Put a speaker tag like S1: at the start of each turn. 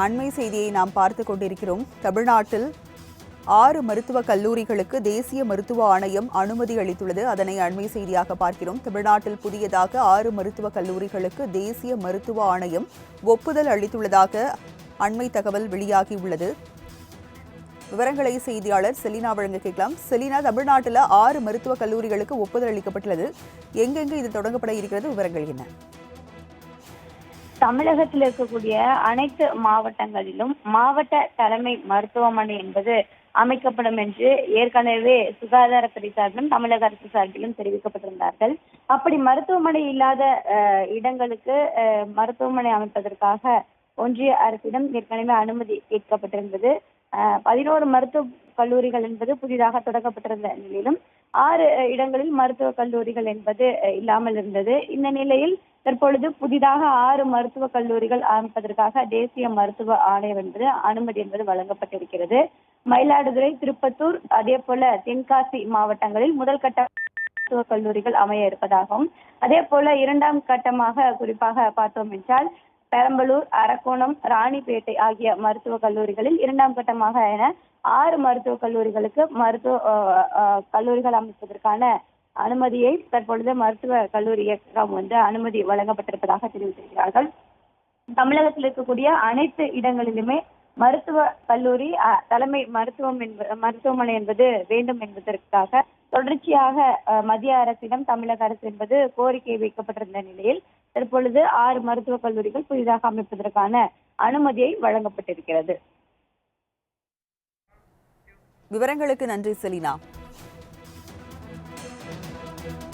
S1: அண்மை செய்தியை நாம் பார்த்து கொண்டிருக்கிறோம். தமிழ்நாட்டில் 6 மருத்துவக் கல்லூரிகளுக்கு தேசிய மருத்துவ ஆணையம் அனுமதி அளித்துள்ளது. அதனை அண்மை செய்தியாக பார்க்கிறோம். தமிழ்நாட்டில் புதியதாக 6 மருத்துவக் கல்லூரிகளுக்கு தேசிய மருத்துவ ஆணையம் ஒப்புதல் அளித்துள்ளதாக அண்மை தகவல் வெளியாகியுள்ளது. விவரங்களை செய்தியாளர் செலினா வழங்க கேட்கலாம். செலினா, தமிழ்நாட்டில் 6 மருத்துவக் கல்லூரிகளுக்கு ஒப்புதல் அளிக்கப்பட்டுள்ளது. எங்கெங்கு இது தொடங்கப்பட இருக்கிறது? விவரங்கள் என்ன?
S2: தமிழகத்தில் இருக்கக்கூடிய அனைத்து மாவட்டங்களிலும் மாவட்ட தலைமை மருத்துவமனை என்பது அமைக்கப்படும் என்று ஏற்கனவே சுகாதாரத்துறை சார்பிலும் தமிழக அரசு சார்பிலும் தெரிவிக்கப்பட்டிருந்தார்கள். அப்படி மருத்துவமனை இல்லாத இடங்களுக்கு மருத்துவமனை அமைப்பதற்காக ஒன்றிய அரசிடம் ஏற்கனவே அனுமதி கேட்கப்பட்டிருந்தது. 11 மருத்துவ கல்லூரிகள் என்பது புதிதாக தொடங்கப்பட்டிருந்த நிலையிலும் 6 இடங்களில் மருத்துவக் கல்லூரிகள் என்பது இல்லாமல் இருந்தது. இந்த நிலையில் தற்பொழுது புதிதாக 6 மருத்துவக் கல்லூரிகள் அமைப்பதற்காக தேசிய மருத்துவ ஆணையம் என்பது அனுமதி என்பது வழங்கப்பட்டிருக்கிறது. மயிலாடுதுறை, திருப்பத்தூர், அதே போல தென்காசி மாவட்டங்களில் முதல் கட்ட மருத்துவக் கல்லூரிகள் அமைய இருப்பதாகவும், அதே போல 2ஆம் கட்டமாக குறிப்பாக பார்த்தோம் என்றால் பெரம்பலூர், அரக்கோணம், ராணிப்பேட்டை ஆகிய மருத்துவக் கல்லூரிகளில் 2ஆம் கட்டமாக என 6 மருத்துவக் கல்லூரிகளுக்கு கல்லூரிகள் அமைப்பதற்கான அனுமதியை தற்பொழுது மருத்துவ கல்லூரி இயக்கம் அனுமதி வழங்கப்பட்டிருப்பதாக தெரிவித்திருக்கிறார்கள். தமிழகத்தில் இருக்கக்கூடிய அனைத்து இடங்களிலுமே மருத்துவ கல்லூரி தலைமை மருத்துவமனை என்பது வேண்டும் என்பதற்காக தொடர்ச்சியாக மத்திய அரசிடம் தமிழக அரசு என்பது கோரிக்கை வைக்கப்பட்டிருந்த நிலையில் தற்பொழுது 6 மருத்துவக் கல்லூரிகள் புதிதாக அமைப்பதற்கான அனுமதியை வழங்கப்பட்டிருக்கிறது.
S1: விவரங்களுக்கு நன்றி செலினா.